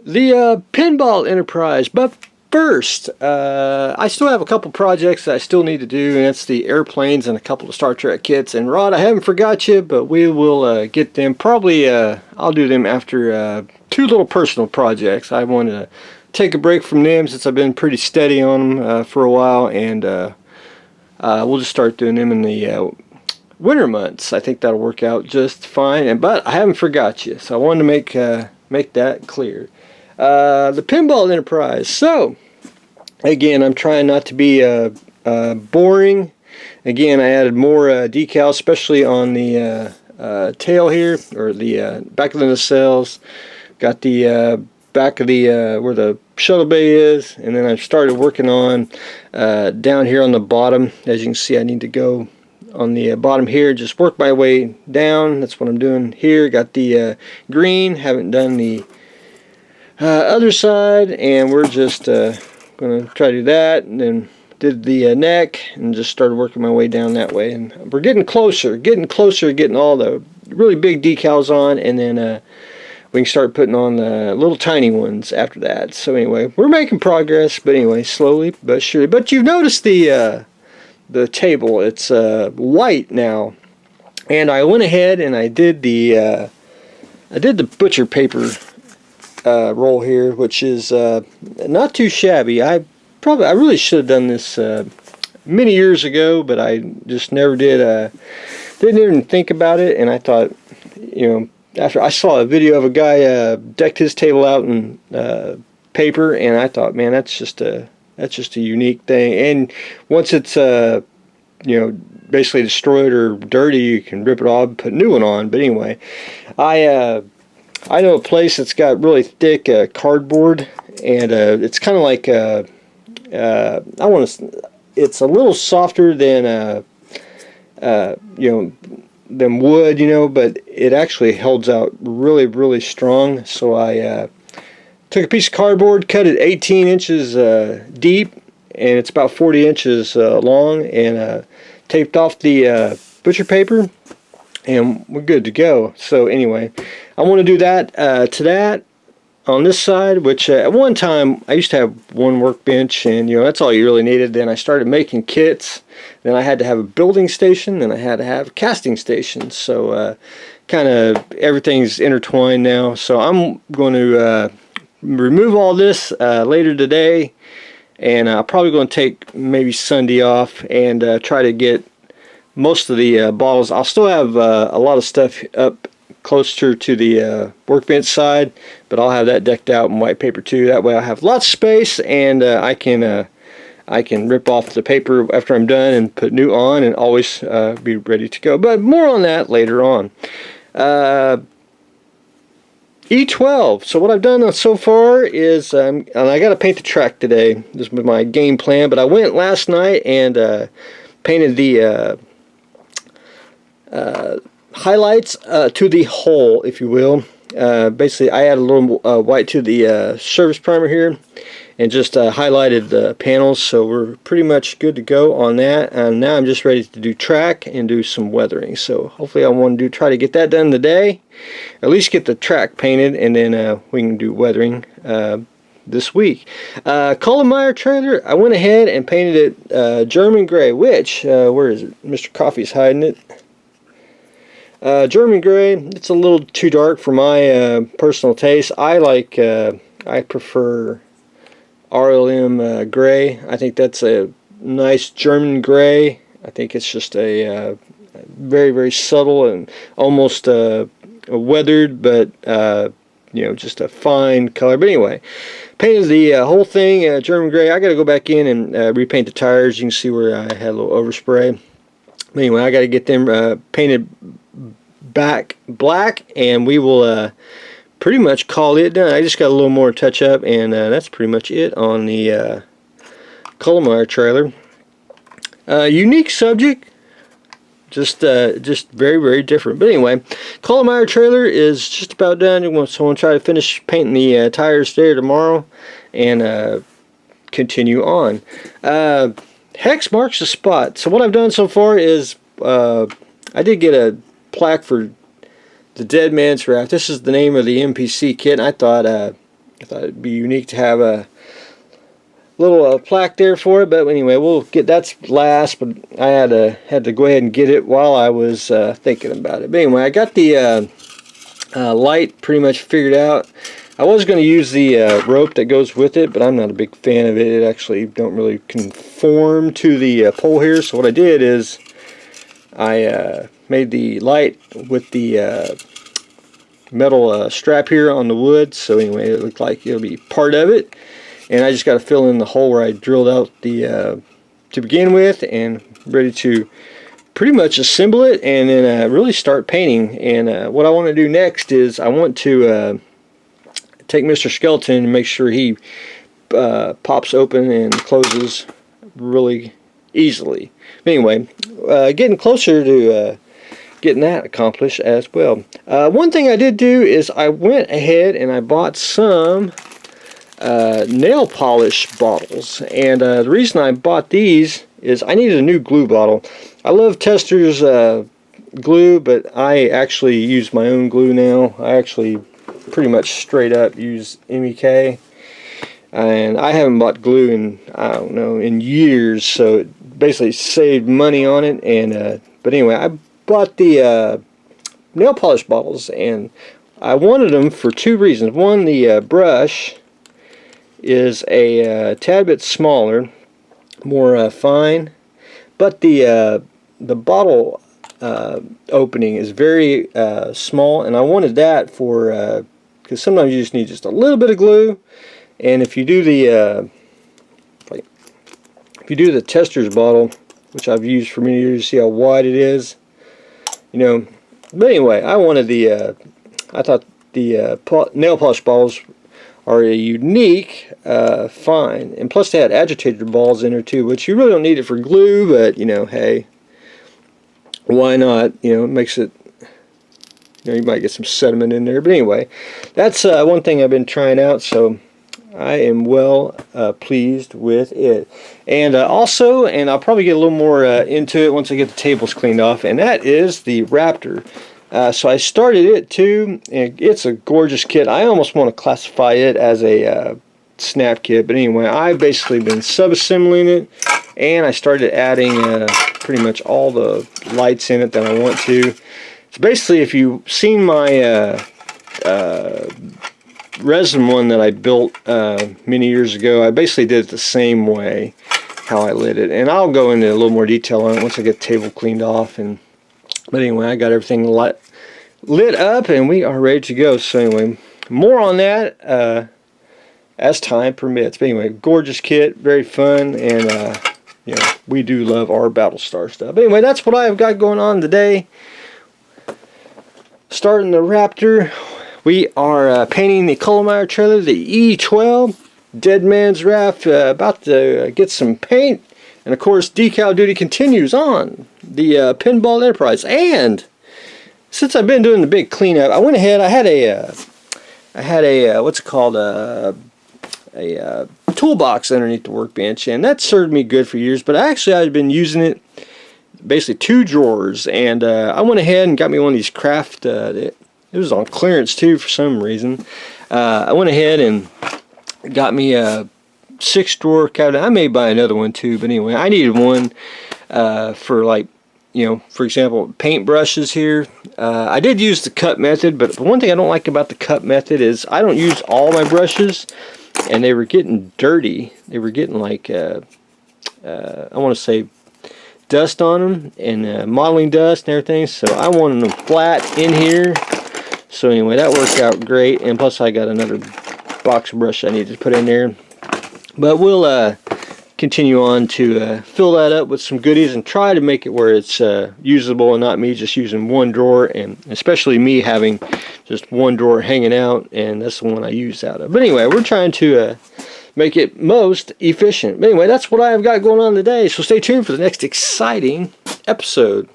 The Pinball Enterprise. But first, I still have a couple projects that I still need to do, and that's the airplanes and a couple of Star Trek kits. And Rod, I haven't forgot you, but we will get them. Probably I'll do them after two little personal projects. I want to take a break from them since I've been pretty steady on them for a while, and we'll just start doing them in the winter months. I think that'll work out just fine. But I haven't forgot you, so I wanted to make that clear. The Pinball Enterprise. So, again, I'm trying not to be boring. Again, I added more decals, especially on the tail here, or the back of the nacelles. Got the back of the where the shuttle bay is, and then I started working on down here on the bottom. As you can see, I need to go on the bottom here, just work my way down. That's what I'm doing here. Got the green, haven't done the other side, and we're just going to try to do that, and then did the neck, and just started working my way down that way. And we're getting closer, getting all the really big decals on, and then we can start putting on the little tiny ones after that. So anyway, we're making progress, but anyway, slowly but surely. But you've noticed the table, it's white now, and I went ahead and I did the butcher paper roll here, which is not too shabby. I really should have done this many years ago, but I just never did. Didn't even think about it, and I thought, after I saw a video of a guy decked his table out in paper, and I thought, man, that's just a unique thing. And once it's basically destroyed or dirty, you can rip it off and put a new one on. But anyway, I know a place that's got really thick cardboard, and it's kind of like it's a little softer than than wood, but it actually holds out really, really strong. So I took a piece of cardboard, cut it 18 inches deep, and it's about 40 inches long, and taped off the butcher paper, and we're good to go. So anyway, I want to do that to that on this side, which at one time I used to have one workbench, and that's all you really needed. Then I started making kits. Then I had to have a building station. Then I had to have a casting station. So kind of everything's intertwined now. So I'm going to remove all this later today, and I'm probably going to take maybe Sunday off and try to get most of the bottles. I'll still have a lot of stuff up closer to the workbench side, but I'll have that decked out in white paper too. That way I'll have lots of space, and I can rip off the paper after I'm done and put new on, and always be ready to go. But more on that later on. E12. So what I've done so far is, and I got to paint the track today. This was my game plan, but I went last night and painted the highlights to the hull, if you will. Basically, I added a little white to the surface primer here, and just highlighted the panels. So we're pretty much good to go on that. And now I'm just ready to do track and do some weathering. So hopefully I want to try to get that done today, or at least get the track painted, and then we can do weathering this week. Culemeyer trailer, I went ahead and painted it German gray, which, where is it? Mr. Coffee's hiding it. German gray, it's a little too dark for my personal taste. I prefer RLM gray. I think that's a nice German gray. I think it's just a very, very subtle and almost weathered, but just a fine color. But anyway, painted the whole thing German gray. I got to go back in and repaint the tires. You can see where I had a little overspray. But anyway, I got to get them painted back black, and we will pretty much call it done. I just got a little more touch up, and that's pretty much it on the Culemeyer trailer. Unique subject, just very, very different. But anyway, Culemeyer trailer is just about done. So I'm going to try to finish painting the tires there tomorrow, and continue on. Hex marks the spot. So what I've done so far is I did get a plaque for the Dead Man's Raft. This is the name of the MPC kit, and I thought I thought it'd be unique to have a little plaque there for it. But anyway, we'll get that's last. But I had to go ahead and get it while I was thinking about it. But anyway, I got the light pretty much figured out. I was going to use the rope that goes with it, but I'm not a big fan of it. It actually don't really conform to the pole here. So what I did is I made the light with the metal strap here on the wood. So anyway, it looked like it'll be part of it. And I just got to fill in the hole where I drilled out the to begin with, and ready to pretty much assemble it and then really start painting. And what I want to do next is I want to take Mr. Skeleton and make sure he pops open and closes really easily. But anyway, getting closer to getting that accomplished as well. One thing I did do is I went ahead and I bought some nail polish bottles, and the reason I bought these is I needed a new glue bottle. I love Tester's glue, but I actually use my own glue now. I actually pretty much straight up use MEK, and I haven't bought glue in, I don't know, in years, so it basically saved money on it. And but anyway, I bought the nail polish bottles, and I wanted them for two reasons. One, the brush is a tad bit smaller, more fine, but the bottle opening is very small, and I wanted that for because sometimes you just need just a little bit of glue. And if you do the Tester's bottle, which I've used for many years, see how wide it is, you know. But anyway, I wanted the I thought the nail polish bottles are a unique find, and plus they had agitator balls in there too, which you really don't need it for glue, but you know, hey, why not? You know, it makes it, you know, you might get some sediment in there. But anyway, that's one thing I've been trying out, so I am well pleased with it. And also, and I'll probably get a little more into it once I get the tables cleaned off, and that is the Raptor. So I started it too, and it's a gorgeous kit. I almost want to classify it as a snap kit, but anyway, I've basically been sub-assembling it, and I started adding pretty much all the lights in it that I want to. So basically, if you've seen my resin one that I built many years ago, I basically did it the same way, how I lit it, and I'll go into a little more detail on it once I get the table cleaned off. And but anyway, I got everything lit up, and we are ready to go. So anyway, more on that as time permits. But anyway, gorgeous kit, very fun, and you know, we do love our Battlestar stuff. But anyway, that's what I've got going on today. Starting the Raptor, we are painting the culemeyer trailer, the E12, Dead Man's Raft, about to get some paint. And of course, decal duty continues on the Pinball Enterprise. And since I've been doing the big cleanup, I went ahead. I had a what's it called, a toolbox underneath the workbench, and that served me good for years. But actually, I've been using it basically two drawers, and I went ahead and got me one of these craft. It was on clearance too for some reason. I went ahead and got me a 6-drawer cabinet. I may buy another one too, but anyway, I needed one for, like, you know, for example, paint brushes here. I did use the cut method, but the one thing I don't like about the cut method is I don't use all my brushes, and they were getting dirty. They were getting like I want to say dust on them, and modeling dust and everything, so I wanted them flat in here. So anyway, that worked out great, and plus I got another box brush I need to put in there. But we'll continue on to fill that up with some goodies and try to make it where it's usable and not me just using one drawer, and especially me having just one drawer hanging out, and that's the one I use out of. But anyway, we're trying to make it most efficient. But anyway, that's what I've got going on today, so stay tuned for the next exciting episode.